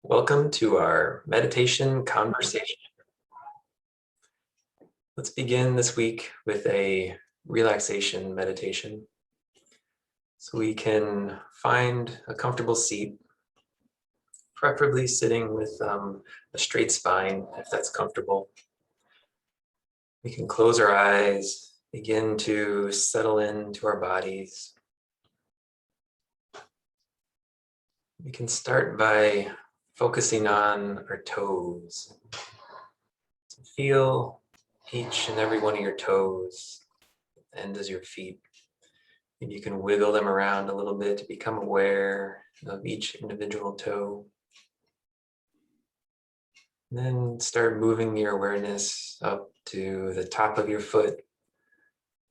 Welcome to our meditation conversation. Let's begin this week with a relaxation meditation. So we can find a comfortable seat, preferably sitting with a straight spine, if that's comfortable. We can close our eyes, begin to settle into our bodies. We can start by focusing on our toes. Feel each and every one of your toes, the ends of your feet. Maybe you can wiggle them around a little bit to become aware of each individual toe. And then start moving your awareness up to the top of your foot,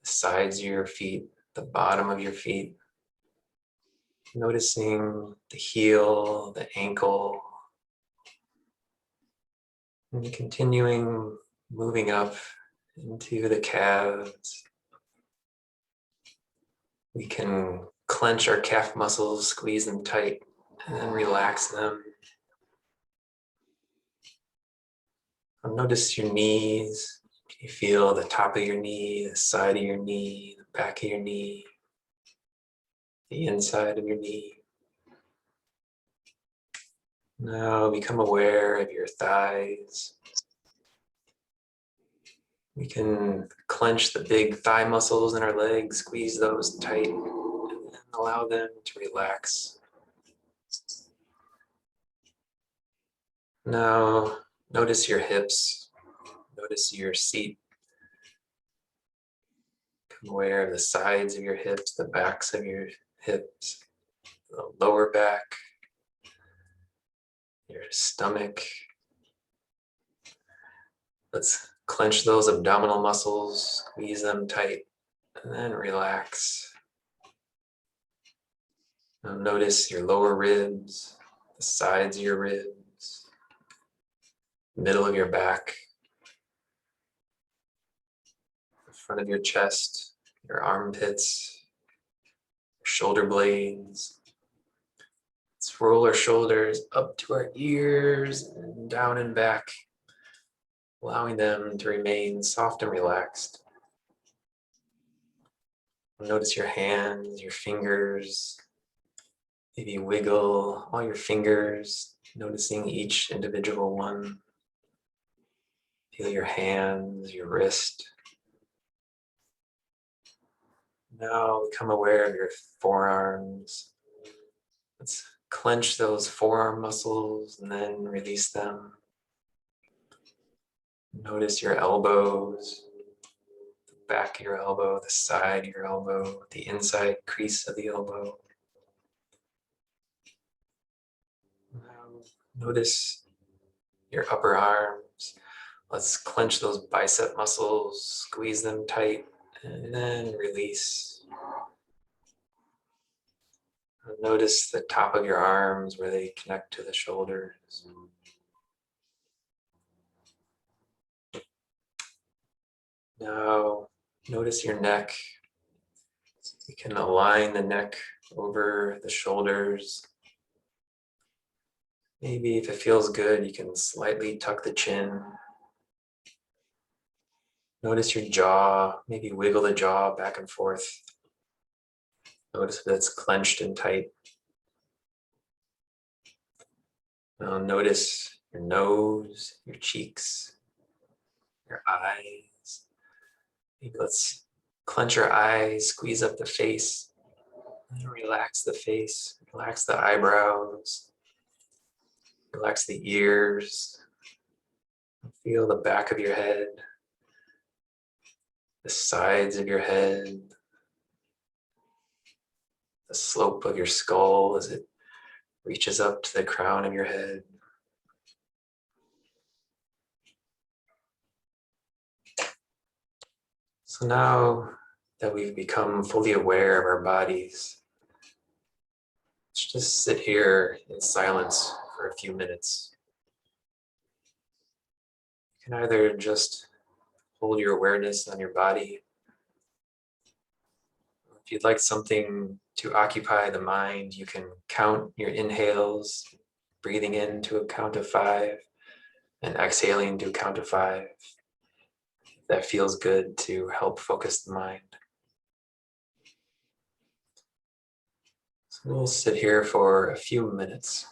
the sides of your feet, the bottom of your feet. Noticing the heel, the ankle, and continuing moving up into the calves. We can clench our calf muscles, squeeze them tight, and then relax them. Notice your knees. Can you feel the top of your knee, the side of your knee, the back of your knee, the inside of your knee? Now become aware of your thighs. We can clench the big thigh muscles in our legs, squeeze those tight, and allow them to relax. Now, notice your hips, notice your seat. Become aware of the sides of your hips, the backs of your hips, the lower back, your stomach. Let's clench those abdominal muscles, squeeze them tight, and then relax. Now notice your lower ribs, the sides of your ribs, middle of your back, the front of your chest, your armpits, your shoulder blades. Let's roll our shoulders up to our ears and down and back, allowing them to remain soft and relaxed. Notice your hands, your fingers. Maybe wiggle all your fingers, noticing each individual one. Feel your hands, your wrist. Now become aware of your forearms. Let's clench those forearm muscles and then release them. Notice your elbows, the back of your elbow, the side of your elbow, the inside crease of the elbow. Now notice your upper arms. Let's clench those bicep muscles, squeeze them tight, and then release. Notice the top of your arms where they connect to the shoulders. Now, notice your neck. You can align the neck over the shoulders. Maybe if it feels good, you can slightly tuck the chin. Notice your jaw. Maybe wiggle the jaw back and forth. Notice if it's clenched and tight. Now notice your nose, your cheeks, your eyes. Maybe let's clench your eyes, squeeze up the face, and relax the face, relax the eyebrows, relax the ears. Feel the back of your head, the sides of your head, the slope of your skull as it reaches up to the crown of your head. So now that we've become fully aware of our bodies, let's just sit here in silence for a few minutes. You can either just hold your awareness on your body. If you'd like something to occupy the mind, you can count your inhales breathing in to a count of 5 and exhaling to a count of 5. That feels good to help focus the mind. So we'll sit here for a few minutes.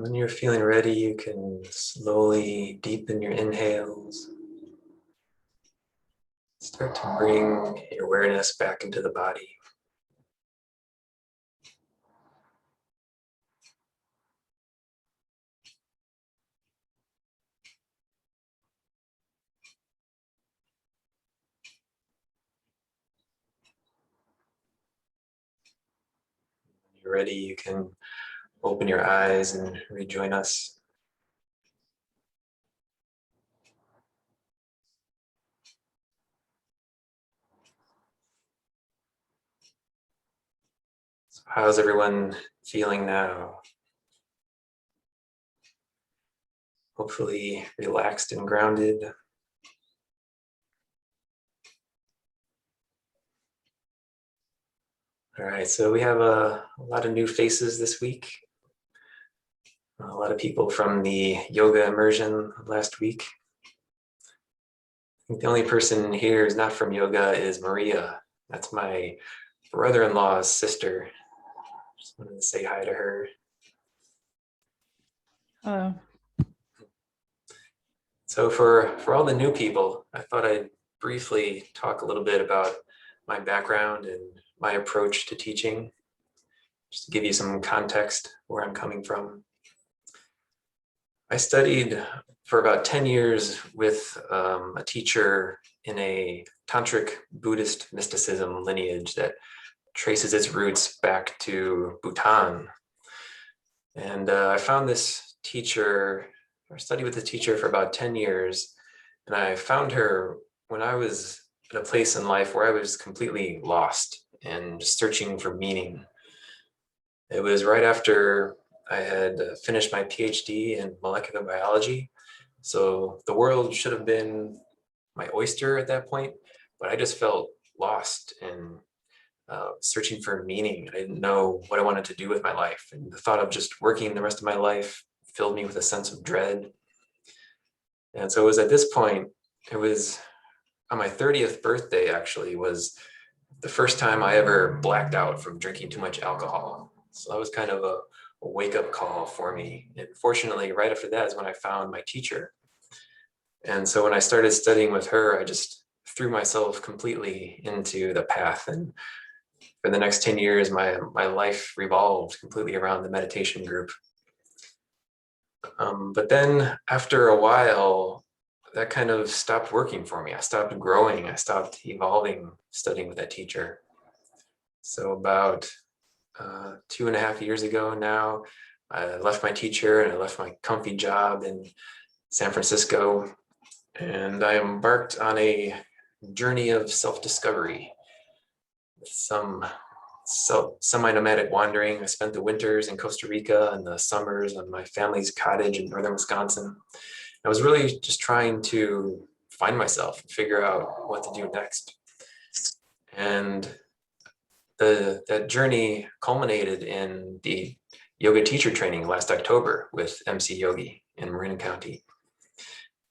And when you're feeling ready, you can slowly deepen your inhales. Start to bring your awareness back into the body. When you're ready, you can open your eyes and rejoin us. So how's everyone feeling now? Hopefully relaxed and grounded. All right, so we have a lot of new faces this week. A lot of people from the yoga immersion last week. I think the only person here who's not from yoga is Maria. That's my brother-in-law's sister. Just wanted to say hi to her. Hello. So for all the new people, I thought I'd briefly talk a little bit about my background and my approach to teaching, just to give you some context where I'm coming from. I studied for about 10 years with a teacher in a tantric Buddhist mysticism lineage that traces its roots back to Bhutan. And I found this teacher, or studied with the teacher for about 10 years. And I found her when I was in a place in life where I was completely lost and searching for meaning. It was right after I had finished my PhD in molecular biology. So the world should have been my oyster at that point, but I just felt lost and searching for meaning. I didn't know what I wanted to do with my life. And the thought of just working the rest of my life filled me with a sense of dread. And so it was at this point, it was on my 30th birthday, actually, was the first time I ever blacked out from drinking too much alcohol. So that was kind of a wake-up call for me. And fortunately, right after that is when I found my teacher. And so when I started studying with her, I just threw myself completely into the path. And for the next 10 years, my life revolved completely around the meditation group. But then after a while, that kind of stopped working for me. I stopped growing. I stopped evolving studying with that teacher. So about 2.5 years ago now, I left my teacher and I left my comfy job in San Francisco. And I embarked on a journey of self-discovery with some semi-nomadic wandering. I spent the winters in Costa Rica and the summers on my family's cottage in northern Wisconsin. I was really just trying to find myself and figure out what to do next. And that journey culminated in the yoga teacher training last October with MC Yogi in Marin County.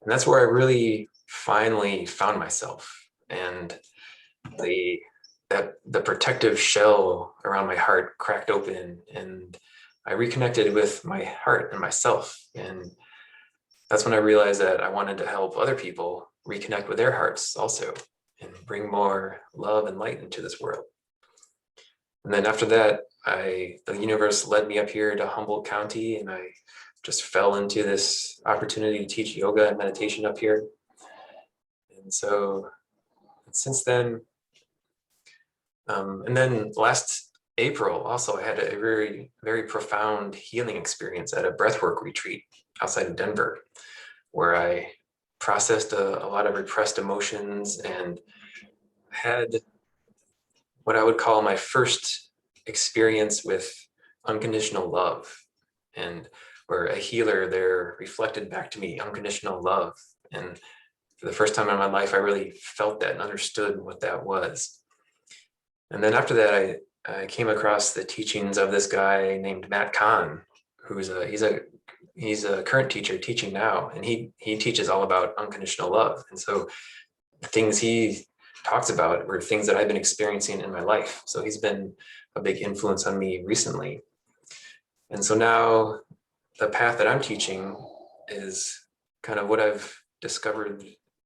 And that's where I really finally found myself. And the protective shell around my heart cracked open and I reconnected with my heart and myself. And that's when I realized that I wanted to help other people reconnect with their hearts also and bring more love and light into this world. And then after that, the universe led me up here to Humboldt County, and I just fell into this opportunity to teach yoga and meditation up here. And so since then, and then last April also, I had a very, very profound healing experience at a breathwork retreat outside of Denver, where I processed a lot of repressed emotions and had what I would call my first experience with unconditional love, and where a healer there reflected back to me unconditional love. And for the first time in my life, I really felt that and understood what that was. And then after that, I came across the teachings of this guy named Matt Kahn, he's a current teacher teaching now, and he teaches all about unconditional love. And so the things he talks about were things that I've been experiencing in my life. So he's been a big influence on me recently. And so now the path that I'm teaching is kind of what I've discovered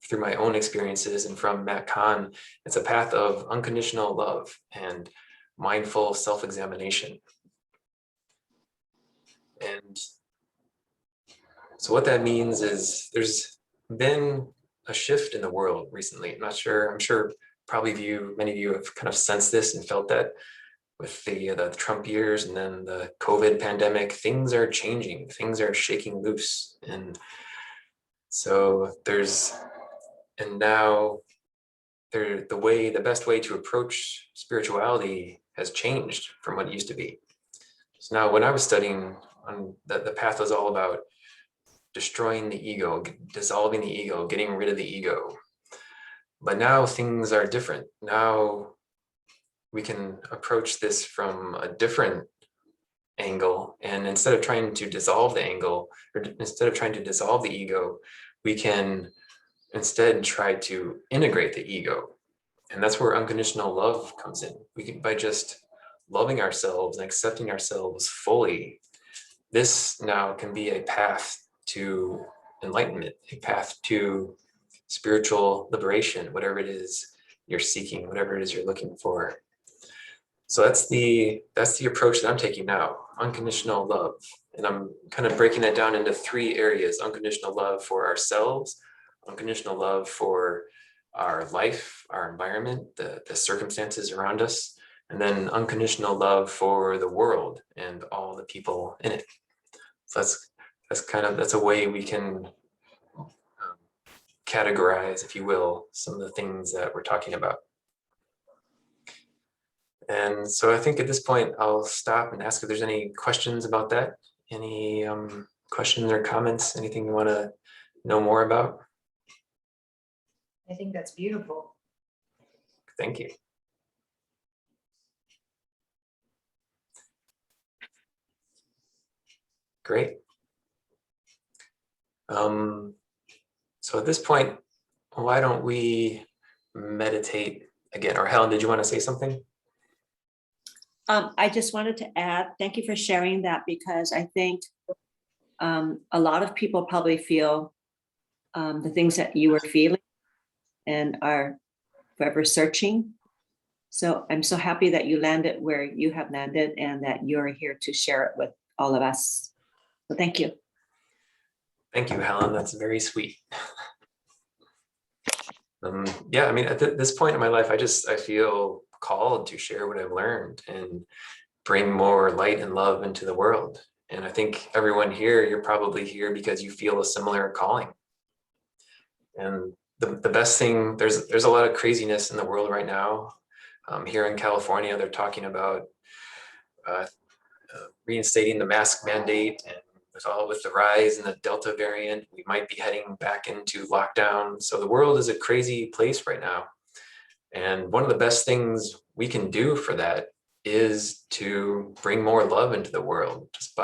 through my own experiences and from Matt Kahn. It's a path of unconditional love and mindful self-examination. And so what that means is there's been a shift in the world recently. I'm sure probably many of you have kind of sensed this and felt that with the Trump years and then the COVID pandemic. Things are changing, things are shaking loose. And so now the best way to approach spirituality has changed from what it used to be. So now when I was studying, the path was all about destroying the ego, dissolving the ego, getting rid of the ego. But now things are different. Now we can approach this from a different angle. And instead of trying to dissolve the angle, or instead of trying to dissolve the ego, we can instead try to integrate the ego. And that's where unconditional love comes in. We can, by just loving ourselves and accepting ourselves fully, this now can be a path to enlightenment, a path to spiritual liberation, whatever it is you're seeking, whatever it is you're looking for. So that's the approach that I'm taking now, unconditional love. And I'm kind of breaking that down into 3 areas: unconditional love for ourselves, unconditional love for our life, our environment, the circumstances around us, and then unconditional love for the world and all the people in it. So that's a way we can categorize, if you will, some of the things that we're talking about. And so I think at this point, I'll stop and ask if there's any questions about that. Any questions or comments, anything you want to know more about? I think that's beautiful. Thank you. Great. So at this point, why don't we meditate again? Or Helen, did you want to say something? I just wanted to add, thank you for sharing that, because I think a lot of people probably feel the things that you were feeling and are forever searching. So I'm so happy that you landed where you have landed and that you're here to share it with all of us. So thank you. Thank you, Helen. That's very sweet. Yeah, I mean, at this point in my life, I feel called to share what I've learned and bring more light and love into the world. And I think everyone here, you're probably here because you feel a similar calling. And the best thing, there's a lot of craziness in the world right now. Here in California, they're talking about reinstating the mask mandate, and with the rise in the Delta variant, we might be heading back into lockdown. So the world is a crazy place right now. And one of the best things we can do for that is to bring more love into the world, just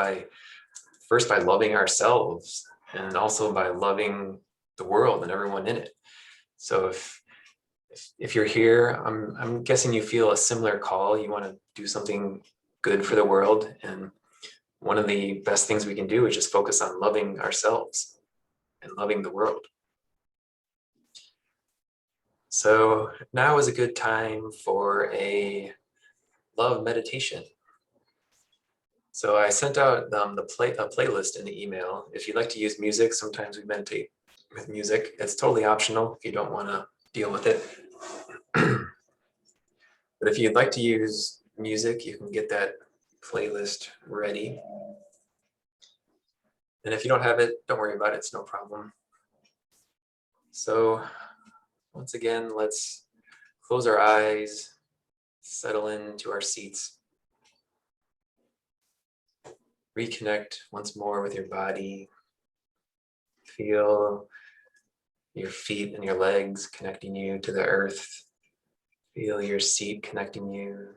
first by loving ourselves and also by loving the world and everyone in it. So if you're here, I'm guessing you feel a similar call. You want to do something good for the world. And one of the best things we can do is just focus on loving ourselves and loving the world. So now is a good time for a love meditation. So I sent out a playlist in the email. If you'd like to use music, sometimes we meditate with music. It's totally optional if you don't want to deal with it. But if you'd like to use music, you can get that playlist ready. And if you don't have it, don't worry about it, it's no problem. So once again, let's close our eyes, settle into our seats. Reconnect once more with your body. Feel your feet and your legs connecting you to the earth. Feel your seat connecting you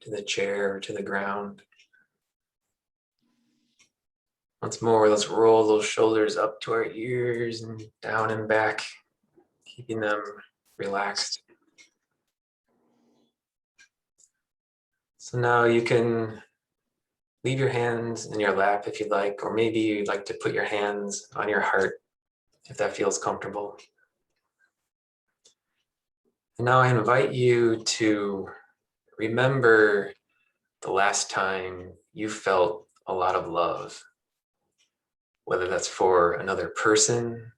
to the chair or to the ground. Once more, let's roll those shoulders up to our ears and down and back, keeping them relaxed. So now you can leave your hands in your lap if you'd like, or maybe you'd like to put your hands on your heart if that feels comfortable. And now I invite you to remember the last time you felt a lot of love, whether that's for another person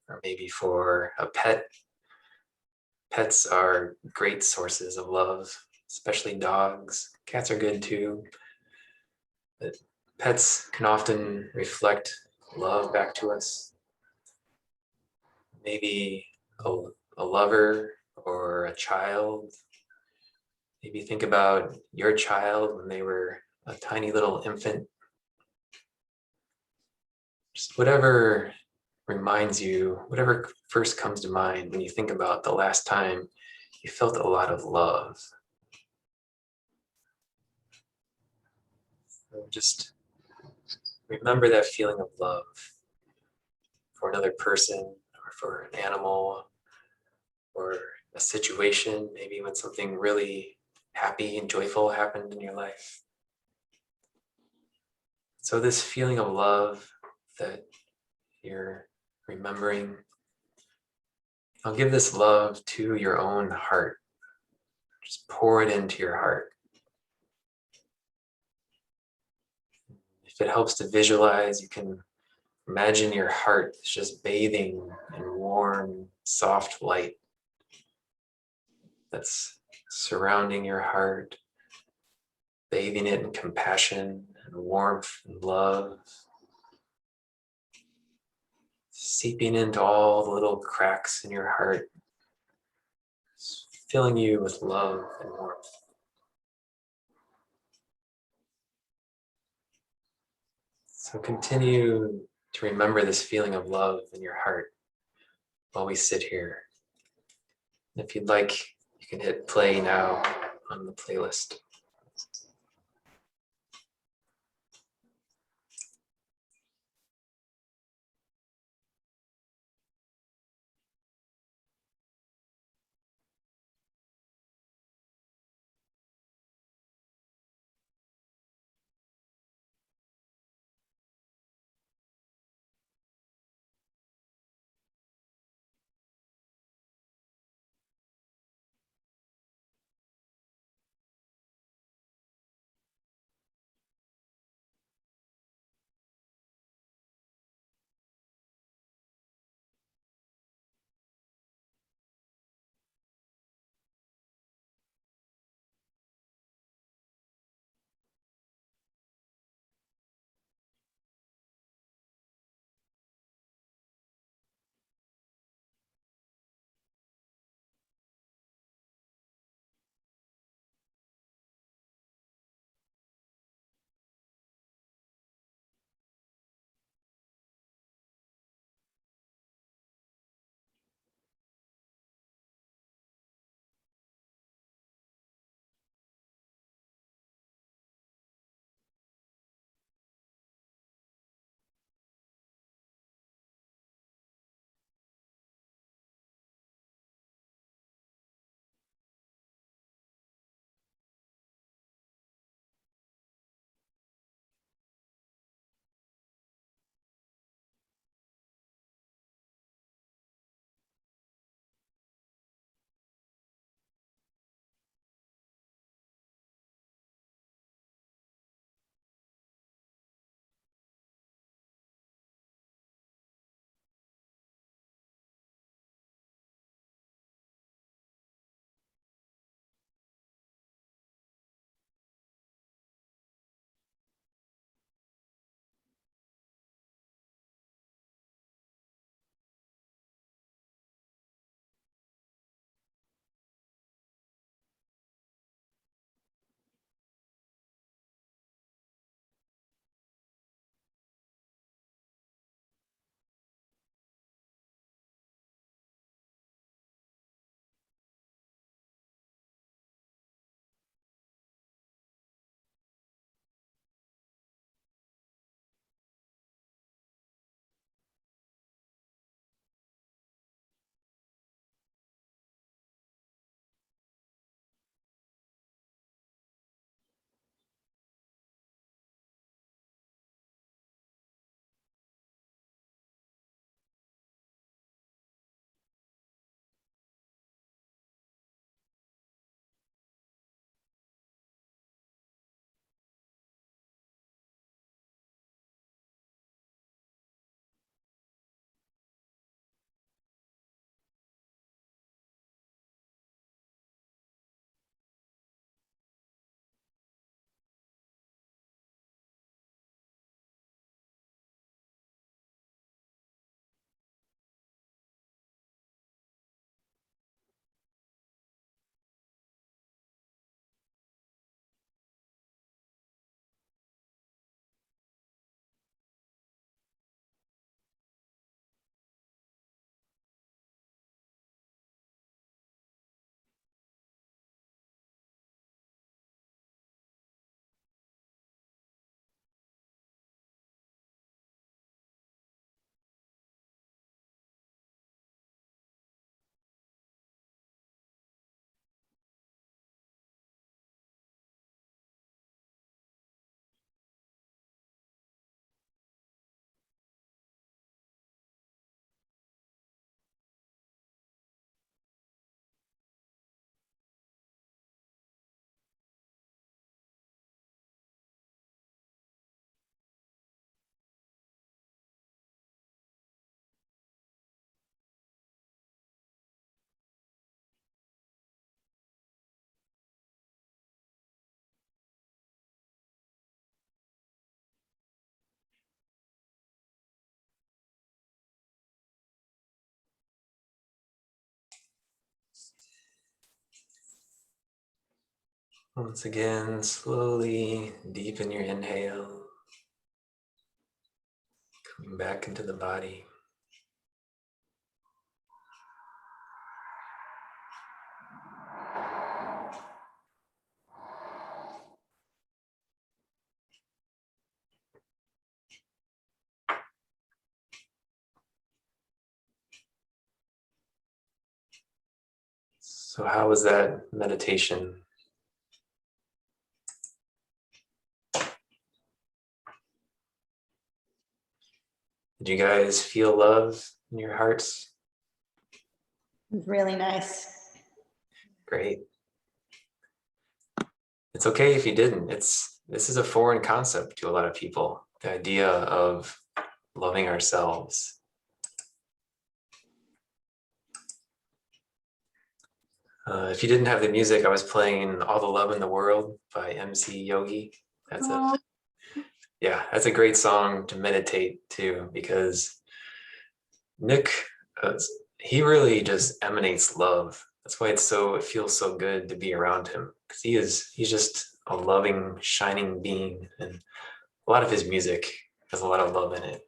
or maybe for a pet. Pets are great sources of love, especially dogs. Cats are good too. But pets can often reflect love back to us. Maybe a lover or a child. Maybe think about your child when they were a tiny little infant. Just whatever reminds you, whatever first comes to mind when you think about the last time you felt a lot of love. So just remember that feeling of love for another person or for an animal or a situation, maybe when something really happy and joyful happened in your life. So this feeling of love that you're remembering, I'll give this love to your own heart. Just pour it into your heart. If it helps to visualize, you can imagine your heart is just bathing in warm, soft light that's surrounding your heart, bathing it in compassion and warmth and love, seeping into all the little cracks in your heart, filling you with love and warmth. So continue to remember this feeling of love in your heart while we sit here. If you'd like, you can hit play now on the playlist. Once again, slowly deepen your inhale, coming back into the body. So how was that meditation? Did you guys feel love in your hearts? It was really nice. Great. It's okay if you didn't. This is a foreign concept to a lot of people, the idea of loving ourselves. If you didn't have the music, I was playing All the Love in the World by MC Yogi. That's a great song to meditate to, because Nick, he really just emanates love. That's why it feels so good to be around him, because he's just a loving, shining being, and a lot of his music has a lot of love in it.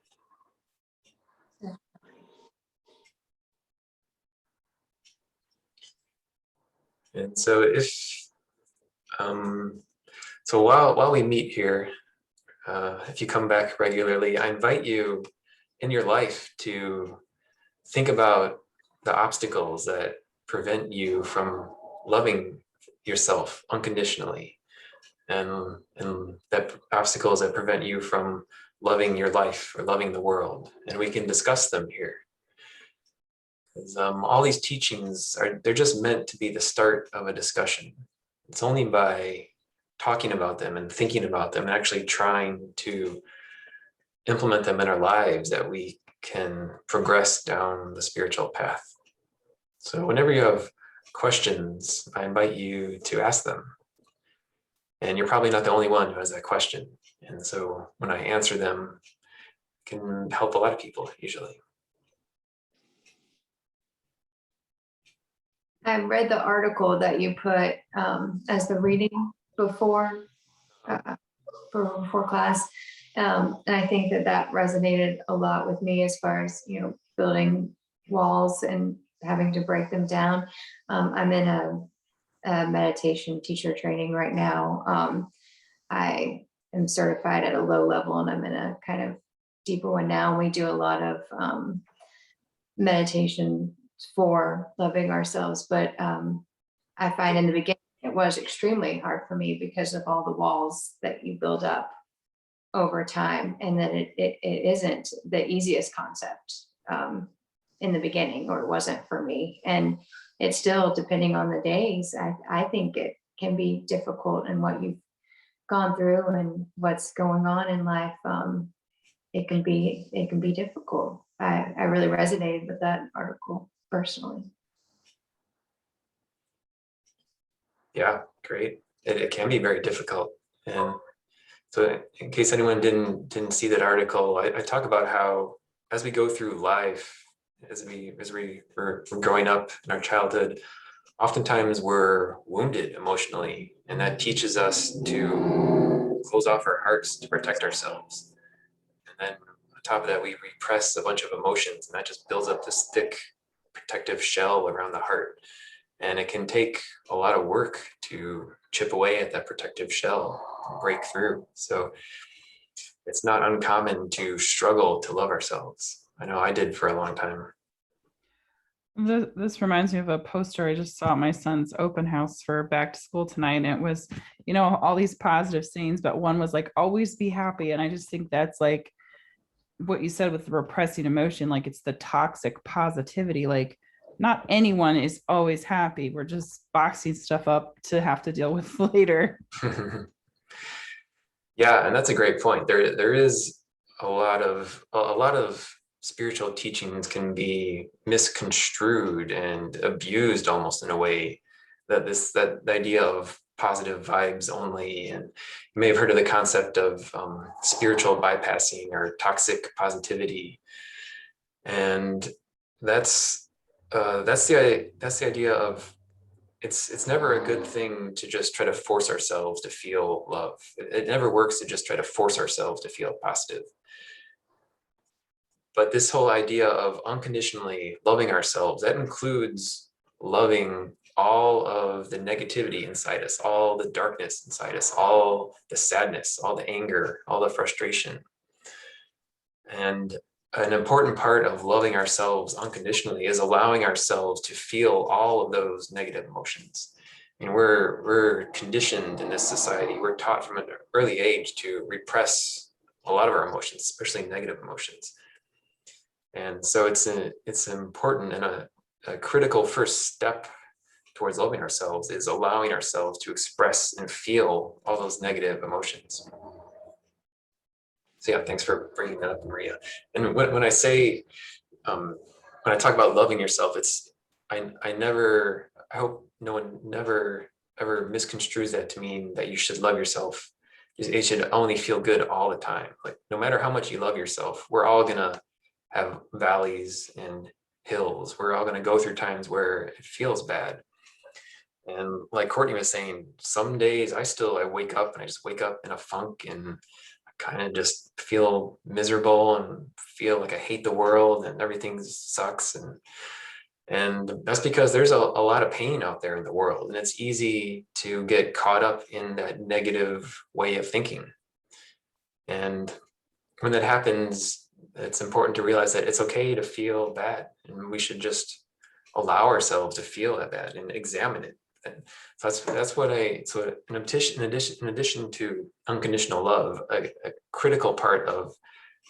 And so while we meet here, if you come back regularly, I invite you in your life to think about the obstacles that prevent you from loving yourself unconditionally, and that obstacles that prevent you from loving your life or loving the world. And we can discuss them here. Because all these teachings they're just meant to be the start of a discussion. It's only by talking about them and thinking about them and actually trying to implement them in our lives that we can progress down the spiritual path. So whenever you have questions, I invite you to ask them. And you're probably not the only one who has that question. And so when I answer them, it can help a lot of people usually. I read the article that you put as the reading before class. And I think that resonated a lot with me as far as, building walls and having to break them down. I'm in a meditation teacher training right now. I am certified at a low level, and I'm in a kind of deeper one now. We do a lot of meditation for loving ourselves, but I find in the beginning it was extremely hard for me because of all the walls that you build up over time, and that it isn't the easiest concept in the beginning, or it wasn't for me. And it's still, depending on the days, I think it can be difficult, and what you've gone through and what's going on in life, it can be difficult. I really resonated with that article personally. Yeah, great. It can be very difficult. And so in case anyone didn't see that article, I talk about how as we go through life, as we're growing up in our childhood, oftentimes we're wounded emotionally, and that teaches us to close off our hearts to protect ourselves. And then on top of that, we repress a bunch of emotions, and that just builds up this thick protective shell around the heart. And it can take a lot of work to chip away at that protective shell and break through. So it's not uncommon to struggle to love ourselves. I know I did for a long time. This reminds me of a poster I just saw at my son's open house for back to school tonight. And it was, all these positive sayings, but one was like, always be happy. And I just think that's like what you said with the repressing emotion, like it's the toxic positivity. Like not anyone is always happy. We're just boxing stuff up to have to deal with later. Yeah, and that's a great point. There is a lot of spiritual teachings can be misconstrued and abused almost in a way, that the idea of positive vibes only. And you may have heard of the concept of spiritual bypassing or toxic positivity. And that's the idea of it's never a good thing to just try to force ourselves to feel love. It never works to just try to force ourselves to feel positive. But this whole idea of unconditionally loving ourselves, that includes loving all of the negativity inside us, all the darkness inside us, all the sadness, all the anger, all the frustration. And an important part of loving ourselves unconditionally is allowing ourselves to feel all of those negative emotions. And we're conditioned in this society. We're taught from an early age to repress a lot of our emotions, especially negative emotions. And so it's important, and a critical first step towards loving ourselves is allowing ourselves to express and feel all those negative emotions. So yeah, thanks for bringing that up, Maria. And when I say, when I talk about loving yourself, it's, I hope no one never ever misconstrues that to mean that you should love yourself. You should only feel good all the time. Like, no matter how much you love yourself, we're all gonna have valleys and hills. We're all gonna go through times where it feels bad. And like Courtney was saying, some days I wake up and I just wake up in a funk, and kind of just feel miserable and feel like I hate the world and everything sucks. And that's because there's a lot of pain out there in the world, and it's easy to get caught up in that negative way of thinking. And when that happens, it's important to realize that it's okay to feel bad, and we should just allow ourselves to feel that bad and examine it. And so that's what in addition to unconditional love, a critical part of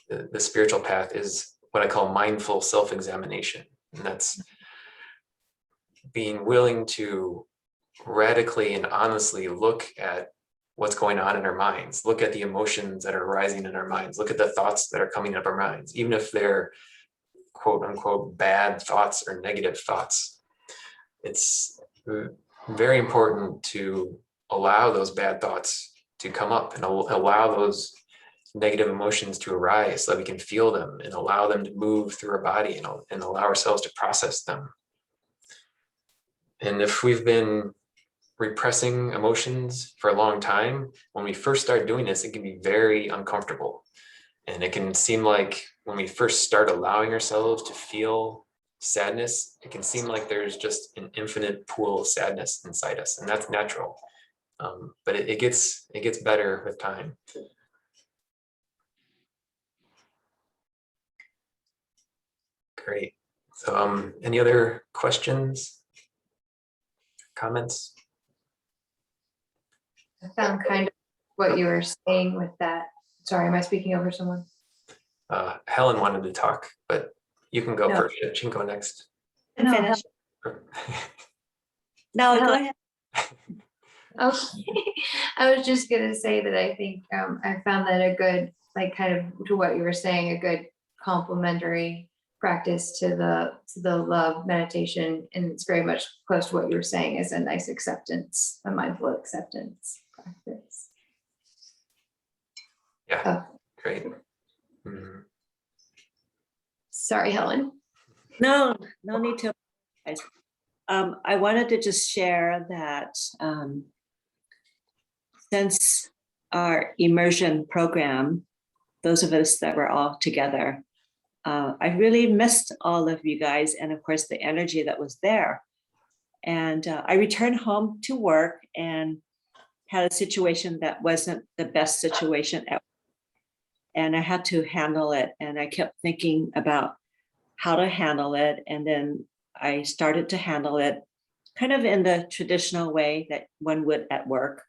the spiritual path is what I call mindful self-examination. And that's being willing to radically and honestly look at what's going on in our minds, look at the emotions that are rising in our minds, look at the thoughts that are coming up our minds, even if they're quote unquote bad thoughts or negative thoughts. It's very important to allow those bad thoughts to come up and allow those negative emotions to arise so that we can feel them and allow them to move through our body and allow ourselves to process them. And if we've been repressing emotions for a long time, when we first start doing this, it can be very uncomfortable. And it can seem like when we first start allowing ourselves to feel sadness, it can seem like there's just an infinite pool of sadness inside us, and that's natural. But it gets better with time. Great. So any other questions, comments? I found kind of what you were saying with that. Sorry, am I speaking over someone? Helen wanted to talk, but you can go No. first. She can go next. And No, finish. No, go ahead. Okay. I was just gonna say that I think I found that a good, like, kind of to what you were saying, a good complementary practice to the love meditation, and it's very much close to what you were saying, is a nice acceptance, a mindful acceptance practice. Yeah, Oh, great. Mhm. sorry, Helen. No need to. I wanted to just share that since our immersion program, those of us that were all together, I really missed all of you guys, and of course the energy that was there. And I returned home to work and had a situation that wasn't the best situation and I had to handle it. And I kept thinking about how to handle it. And then I started to handle it kind of in the traditional way that one would at work.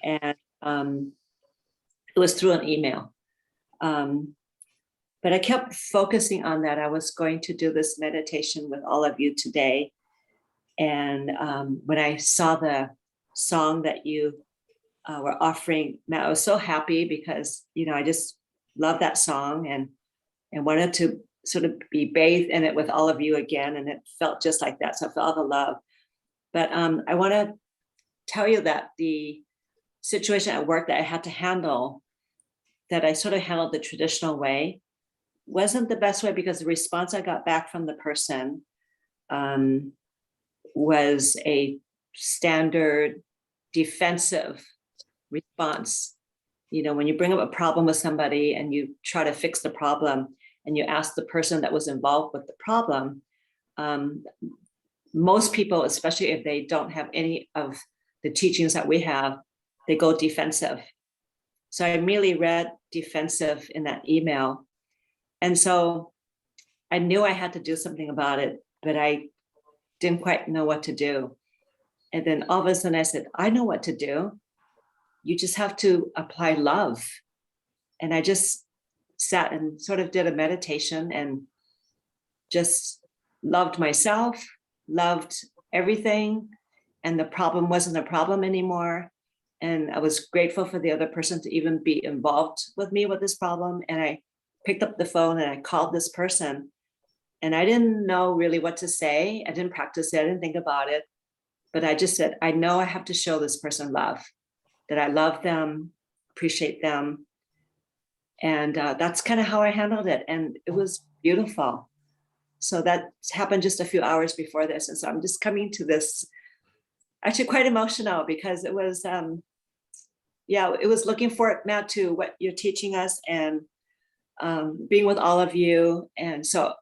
And it was through an email. But I kept focusing on that. I was going to do this meditation with all of you today. And when I saw the song that you were offering, I was so happy because, I just love that song and wanted to sort of be bathed in it with all of you again. And it felt just like that. So I felt all the love. But I want to tell you that the situation at work that I had to handle, that I sort of handled the traditional way, wasn't the best way, because the response I got back from the person was a standard defensive response. You know, when you bring up a problem with somebody and you try to fix the problem and you ask the person that was involved with the problem, most people, especially if they don't have any of the teachings that we have, they go defensive. So I immediately read defensive in that email. And so I knew I had to do something about it, but I didn't quite know what to do. And then all of a sudden I said, I know what to do. You just have to apply love. And I just sat and sort of did a meditation and just loved myself, loved everything. And the problem wasn't a problem anymore. And I was grateful for the other person to even be involved with me with this problem. And I picked up the phone and I called this person. And I didn't know really what to say. I didn't practice it. I didn't think about it. But I just said, I know I have to show this person love, that I love them, appreciate them. And that's kind of how I handled it. And it was beautiful. So that happened just a few hours before this. And so I'm just coming to this, actually quite emotional, because it was, it was looking forward, Matt, to what you're teaching us and being with all of you. And so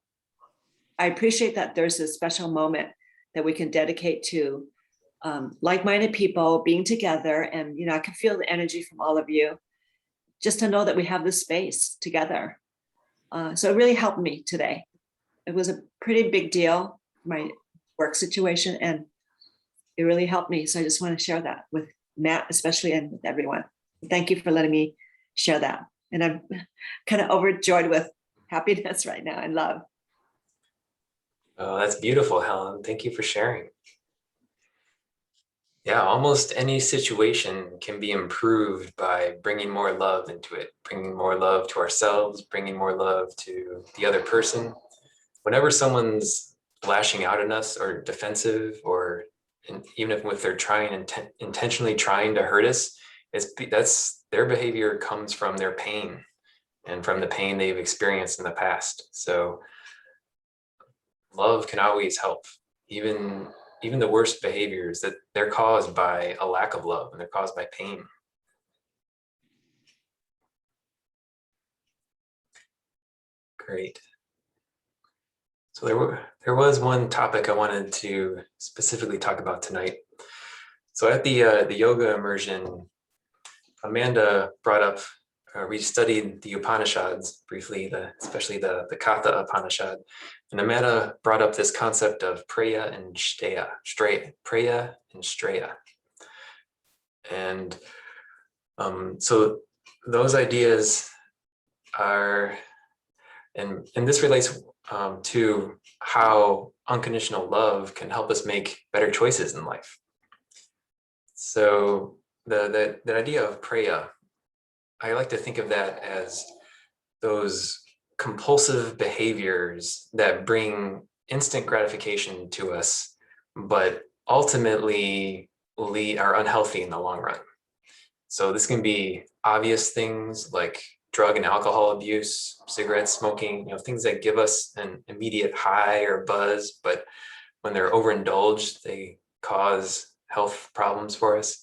I appreciate that there's a special moment that we can dedicate to like-minded people being together. And, you know, I can feel the energy from all of you, just to know that we have this space together. So it really helped me today. It was a pretty big deal, my work situation, and it really helped me. So I just want to share that with Matt, especially, and with everyone. Thank you for letting me share that. And I'm kind of overjoyed with happiness right now and love. Oh, that's beautiful, Helen. Thank you for sharing. Yeah, almost any situation can be improved by bringing more love into it, bringing more love to ourselves, bringing more love to the other person. Whenever someone's lashing out at us or defensive, or even if they're intentionally trying to hurt us, that's their behavior comes from their pain and from the pain they've experienced in the past. So love can always help, even the worst behaviors, that they're caused by a lack of love and they're caused by pain. Great. So there was one topic I wanted to specifically talk about tonight. So at the yoga immersion, Amanda brought up, we studied the Upanishads briefly, especially the Katha Upanishad. And Amanda brought up this concept of Preya and Streya. Preya and Streya. And so those ideas are, and this relates to how unconditional love can help us make better choices in life. So the idea of Preya, I like to think of that as those compulsive behaviors that bring instant gratification to us, but ultimately are unhealthy in the long run. So this can be obvious things like drug and alcohol abuse, cigarette smoking, things that give us an immediate high or buzz, but when they're overindulged, they cause health problems for us.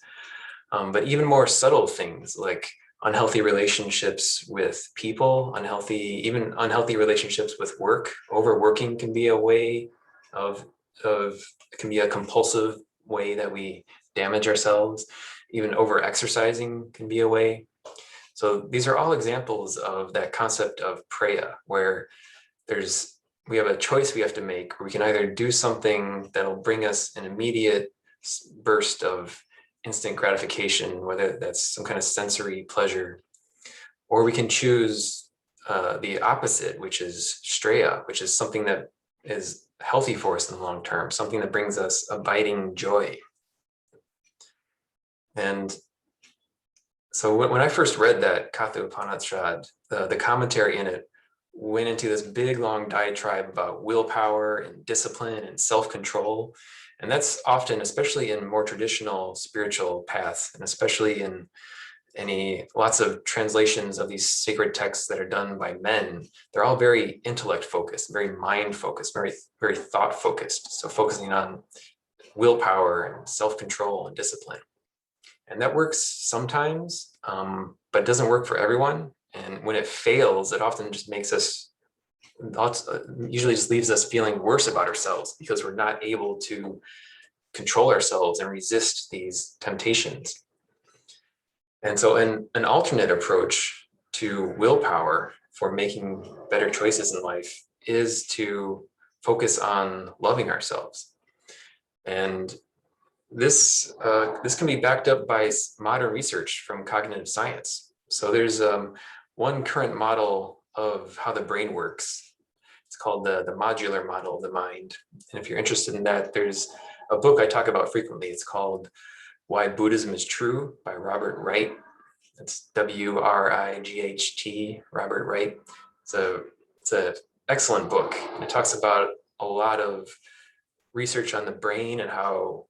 But even more subtle things like unhealthy relationships with people, even unhealthy relationships with work. Overworking can be a way it can be a compulsive way that we damage ourselves. Even over exercising can be a way. So these are all examples of that concept of Preya, where we have a choice we have to make. We can either do something that'll bring us an immediate burst of instant gratification, whether that's some kind of sensory pleasure, or we can choose the opposite, which is Streya, which is something that is healthy for us in the long term, something that brings us abiding joy. And so when I first read that Katha Upanishad, the commentary in it went into this big long diatribe about willpower and discipline and self-control. And that's often, especially in more traditional spiritual paths, and especially in lots of translations of these sacred texts that are done by men, they're all very intellect focused, very mind focused, very, very thought focused. So focusing on willpower and self-control and discipline. And that works sometimes, but doesn't work for everyone. And when it fails, it often just makes us, usually just leaves us feeling worse about ourselves because we're not able to control ourselves and resist these temptations. And so an alternate approach to willpower for making better choices in life is to focus on loving ourselves. And this can be backed up by modern research from cognitive science. So there's one current model of how the brain works. It's called the modular model of the mind. And if you're interested in that, there's a book I talk about frequently. It's called Why Buddhism is True by Robert Wright. It's W-R-I-G-H-T, Robert Wright. It's an excellent book. It talks about a lot of research on the brain and how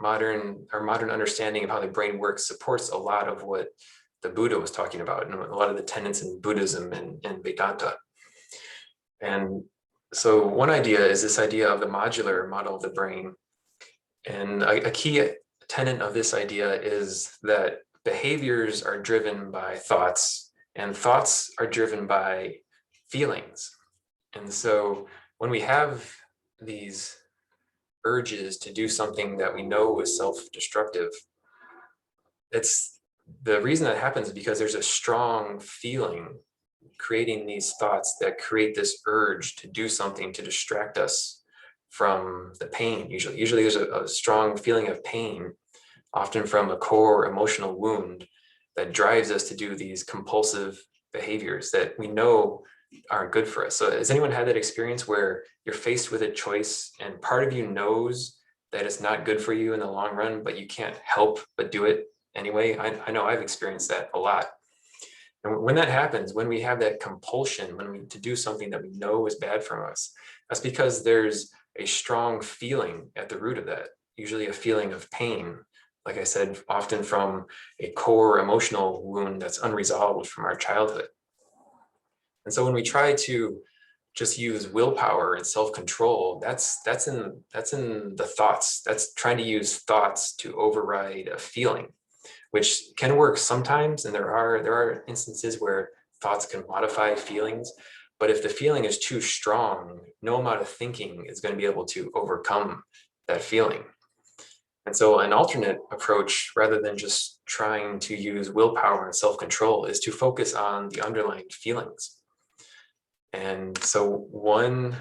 our modern understanding of how the brain works supports a lot of what the Buddha was talking about and a lot of the tenets in Buddhism and Vedanta. And so one idea is this idea of the modular model of the brain. And a key tenet of this idea is that behaviors are driven by thoughts and thoughts are driven by feelings. And so when we have these urges to do something that we know is self-destructive, it's the reason that happens because there's a strong feeling creating these thoughts that create this urge to do something to distract us from the pain. Usually there's a strong feeling of pain, often from a core emotional wound that drives us to do these compulsive behaviors that we know aren't good for us. So has anyone had that experience where you're faced with a choice and part of you knows that it's not good for you in the long run, but you can't help but do it anyway? I know I've experienced that a lot. And when that happens, when we have that compulsion, to do something that we know is bad for us, that's because there's a strong feeling at the root of that, usually a feeling of pain. Like I said, often from a core emotional wound that's unresolved from our childhood. And so when we try to just use willpower and self-control, that's in the thoughts. That's trying to use thoughts to override a feeling, which can work sometimes. And there are instances where thoughts can modify feelings. But if the feeling is too strong, no amount of thinking is going to be able to overcome that feeling. And so an alternate approach, rather than just trying to use willpower and self-control, is to focus on the underlying feelings. And so one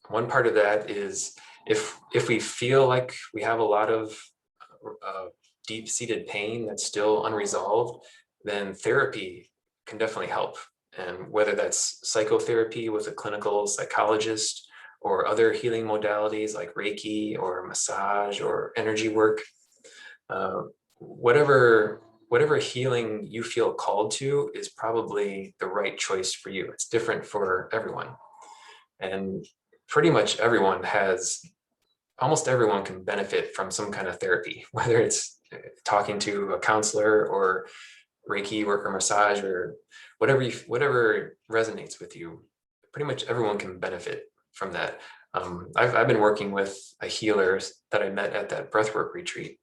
part of that is if we feel like we have a lot of deep-seated pain that's still unresolved, then therapy can definitely help. And whether that's psychotherapy with a clinical psychologist or other healing modalities like Reiki or massage or energy work, whatever healing you feel called to is probably the right choice for you. It's different for everyone. And pretty much almost everyone can benefit from some kind of therapy, whether it's talking to a counselor or Reiki work or massage or whatever resonates with you. Pretty much everyone can benefit from that. I've been working with a healer that I met at that breathwork retreat,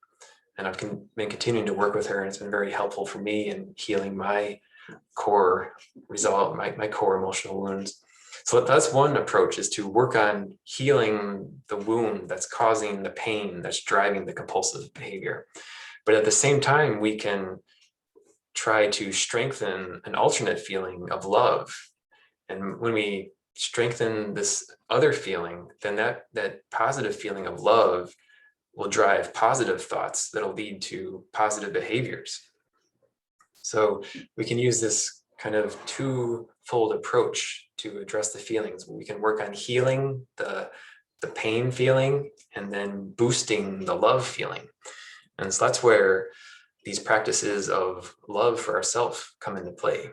and I've been continuing to work with her, and it's been very helpful for me in healing my core my core emotional wounds. So that's one approach, is to work on healing the wound that's causing the pain that's driving the compulsive behavior. But at the same time, we can try to strengthen an alternate feeling of love. And when we strengthen this other feeling, then that positive feeling of love will drive positive thoughts that'll lead to positive behaviors. So we can use this kind of twofold approach to address the feelings. We can work on healing the pain feeling and then boosting the love feeling. And so that's where these practices of love for ourselves come into play.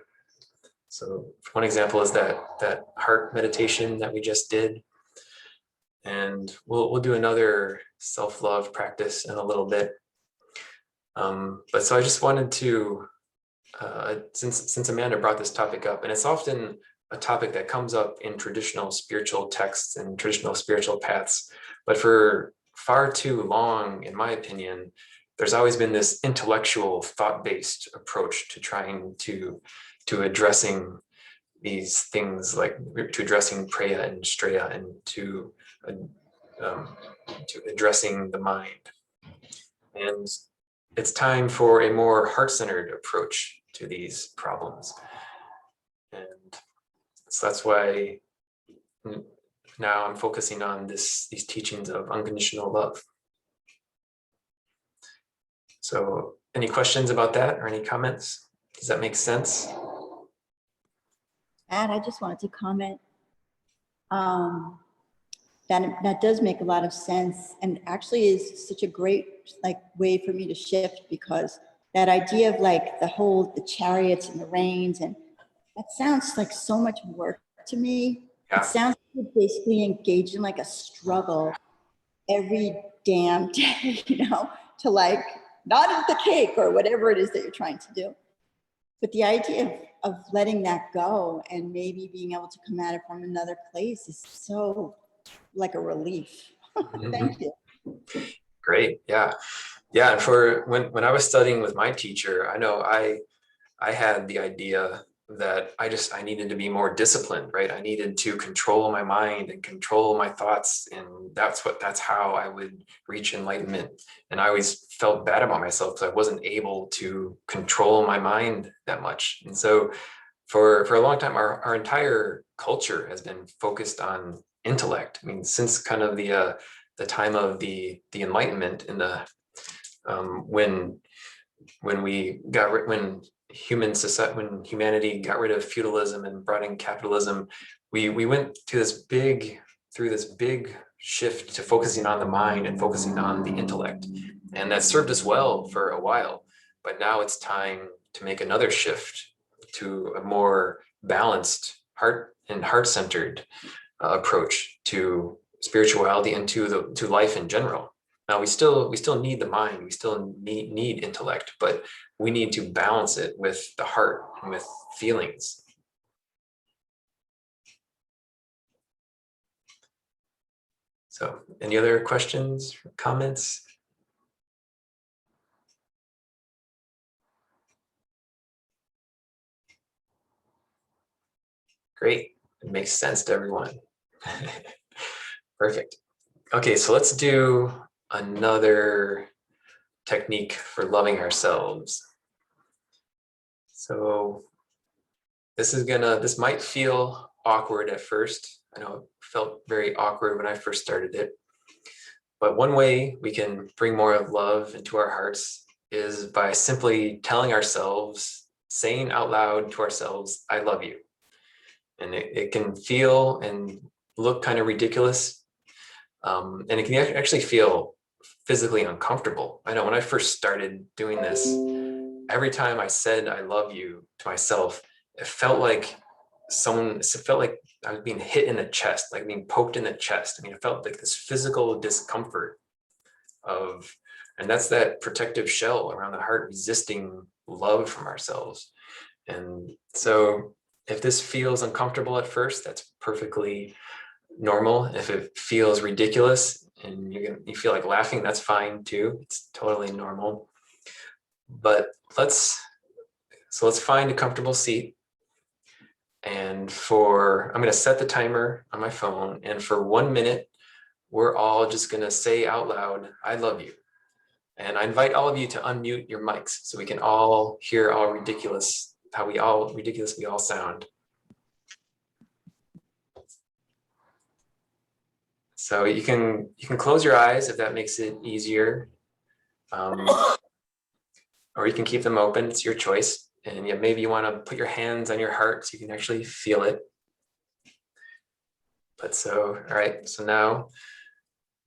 So one example is that heart meditation that we just did. And we'll do another self-love practice in a little bit. But so I just wanted to, since Amanda brought this topic up, and it's often a topic that comes up in traditional spiritual texts and traditional spiritual paths, but for far too long, in my opinion, there's always been this intellectual, thought-based approach to trying to addressing these things, like to addressing Preya and Streya, and to addressing the mind. And it's time for a more heart-centered approach to these problems. And so that's why now I'm focusing on these teachings of unconditional love. So any questions about that or any comments? Does that make sense? And I just wanted to comment that does make a lot of sense, and actually is such a great way for me to shift, because that idea of the chariots and the reins, and that sounds like so much work to me. Yeah. It sounds like you're basically engaged in a struggle every damn day, to not eat the cake or whatever it is that you're trying to do. But the idea of letting that go and maybe being able to come at it from another place is so like a relief. Thank you. Great. Yeah. Yeah. And for when I was studying with my teacher, I know I had the idea that I needed to be more disciplined, right? I needed to control my mind and control my thoughts. And that's how I would reach enlightenment. And I always felt bad about myself because I wasn't able to control my mind that much. And so for a long time, our entire culture has been focused on intellect. I mean, since kind of the time of the Enlightenment in the when humanity got rid of feudalism and brought in capitalism, we went through this big shift to focusing on the mind and focusing on the intellect, and that served us well for a while. But now it's time to make another shift to a more balanced heart-centered approach to spirituality and to life in general. Now we still need the mind, we still need intellect, but we need to balance it with the heart and with feelings. So any other questions, comments? Great, it makes sense to everyone. Perfect. Okay, so let's do another technique for loving ourselves. So this might feel awkward at first. I know it felt very awkward when I first started it. But one way we can bring more of love into our hearts is by simply telling ourselves, saying out loud to ourselves, I love you. And it can feel and look kind of ridiculous. And it can actually feel physically uncomfortable. I know when I first started doing this, every time I said I love you to myself, it felt like I was being hit in the chest, like being poked in the chest. I mean, it felt like this physical discomfort and that's that protective shell around the heart resisting love from ourselves. And so if this feels uncomfortable at first, that's perfectly normal. If it feels ridiculous and you feel like laughing, that's fine too. It's totally normal. But let's find a comfortable seat. And I'm going to set the timer on my phone. And for 1 minute, we're all just going to say out loud, I love you. And I invite all of you to unmute your mics so we can all hear how ridiculous we all sound. So you can close your eyes if that makes it easier. Or you can keep them open, it's your choice. And yeah, maybe you want to put your hands on your heart so you can actually feel it. All right, so now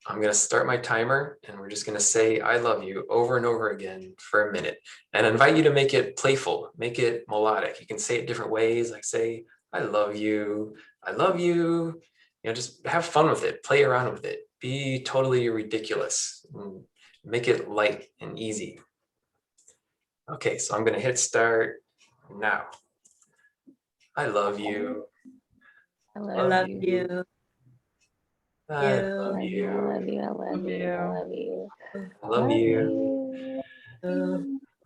I'm going to start my timer and we're just going to say, I love you over and over again for a minute. And I invite you to make it playful, make it melodic. You can say it different ways, like say, I love you, I love you. Just have fun with it, play around with it, be totally ridiculous, and make it light and easy. Okay, so I'm going to hit start now. I love you. I love you. I love you. love you. I love you. I love you. I love you.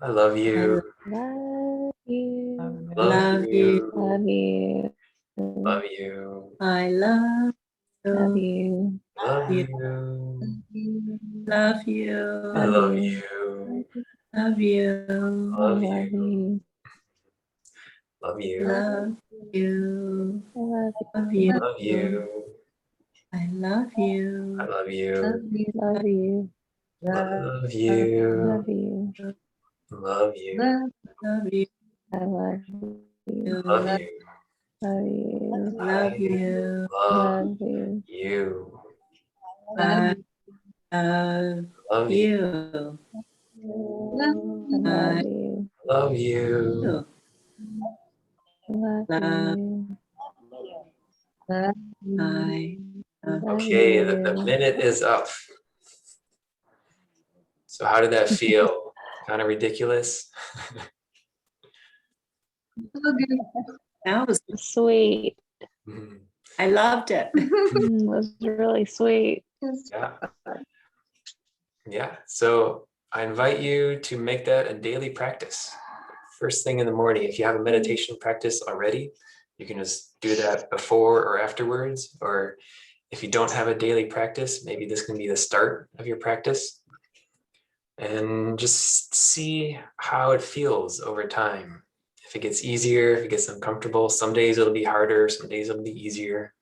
I love you. Love you. Love you. Love you. Love you. I love Love you. you. Love you. you. Love I you. love you. you. Love you. Love Love you. you. Love you. Love you. I love Love you. Love you. I love you. I love you. Love you. Love you. Love you. Love you. Love you. I love you. Love you. Love you. Love you. Love Love you. you. I love Love you. you. I I love you. Love you. love Love you. I love Love Okay, the you. minute is up. So how did that feel? Kind of ridiculous? that was Sweet. I loved it. It was really sweet. Yeah. Yeah. So I invite you to make that a daily practice. First thing in the morning, if you have a meditation practice already, you can just do that before or afterwards. Or if you don't have a daily practice, maybe this can be the start of your practice. And just see how it feels over time. If it gets easier, if it gets uncomfortable, some days it'll be harder, some days it'll be easier.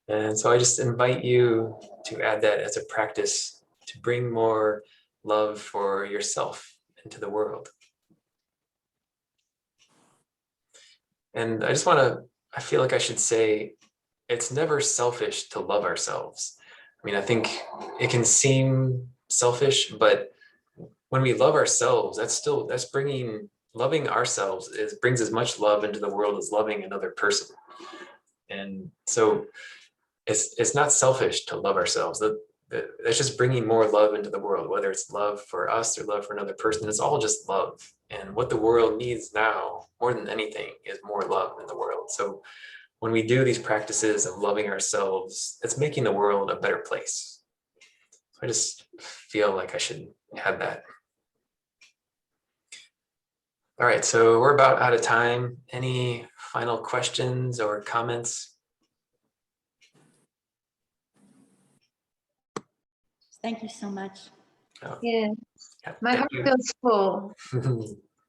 And so I just invite you to add that as a practice to bring more love for yourself into the world. And I feel like I should say, it's never selfish to love ourselves. I mean, I think it can seem selfish, but when we love ourselves, that's bringing, loving ourselves brings as much love into the world as loving another person. And so it's not selfish to love ourselves. That's just bringing more love into the world, whether it's love for us or love for another person. It's all just love. And what the world needs now, more than anything, is more love in the world. So when we do these practices of loving ourselves, it's making the world a better place. I just feel like I should add that. All right, so we're about out of time. Any final questions or comments? Thank you so much. Oh, Yeah. yeah, My thank heart you. feels full.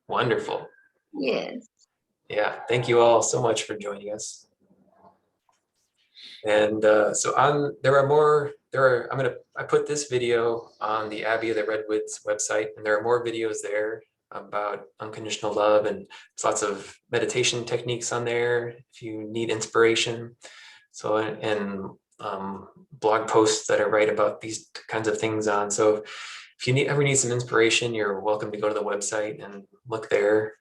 Wonderful. Yes. Yeah, thank you all so much for joining us. And I put this video on the Abbey of the Redwoods website, and there are more videos there about unconditional love, and there's lots of meditation techniques on there if you need inspiration. So, and blog posts that I write about these kinds of things on. So if you ever need some inspiration, you're welcome to go to the website and look there.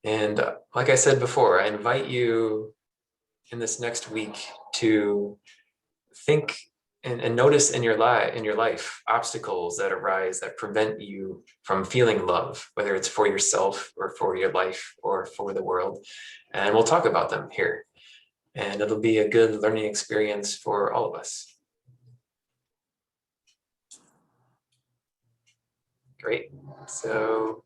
And like I said before, I invite you in this next week to think and notice in your life obstacles that arise that prevent you from feeling love, whether it's for yourself or for your life or for the world. And we'll talk about them here. And it'll be a good learning experience for all of us. Great. So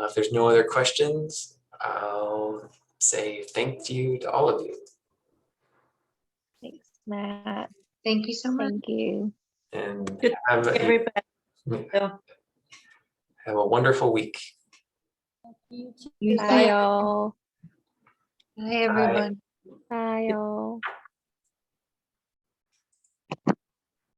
if there's no other questions, I'll say thank you to all of you. Thanks, Matt. Thank you so much. Thank you. And Good have Everybody. a wonderful week. You Bye, too. y'all. Bye, everyone. Bye, y'all.